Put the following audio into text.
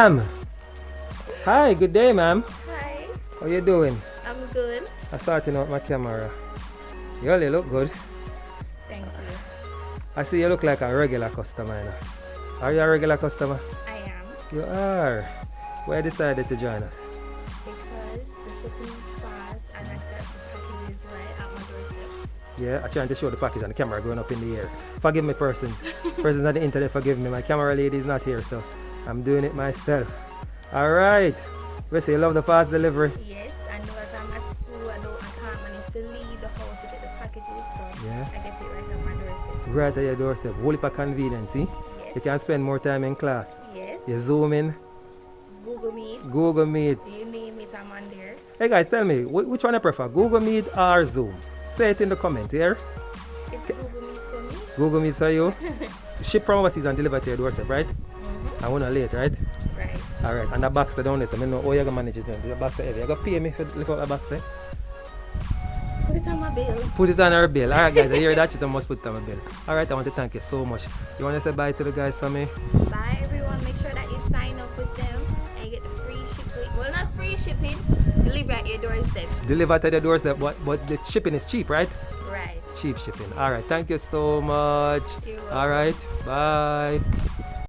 Ma'am. Hi, good day, ma'am. Hi, How you doing? I'm good. I'm sorting out my camera. You really look good. Thank you. I see you look like a regular customer. You know. Are you a regular customer? I am You are. Why decided to join us? because the shipping is fast and I got the packages right at my doorstep. Yeah, I'm trying to show the package and the camera going up in the air. Forgive me, persons. Persons on the internet, forgive me. My camera lady is not here, so I'm doing it myself. All right. We say you love the fast delivery. Yes, I know as I'm at school, I can't manage to leave the house to get the packages, so Yeah. I get it right at my doorstep. Right at your doorstep. Whole heap of convenience, see? Yes. You can spend more time in class. Yes. You zoom in, Google Meet. Google Meet. You name it, I'm on there. Hey guys, tell me, which one I prefer, Google Meet or Zoom? Say it in the comment here. It's Google Meet for me. Google Meet for you. Ship from overseas and deliver to your doorstep, right? I want to late, right? Right. Alright, and the box down there, so I know how you're going to manage it. The box is heavy. You're going to pay me for lift out the box there? Put it on my bill. Put it on our bill. Alright guys, I hear that, you must put it on my bill. Alright, I want to thank you so much. You want to say bye to the guys for me? Bye everyone. Make sure that you sign up with them and you get the free shipping. Well, not free shipping. Deliver at your doorsteps. Deliver to the doorstep, but the shipping is cheap, right? Right. Cheap shipping. Alright, thank you so much. You're welcome. Alright, bye.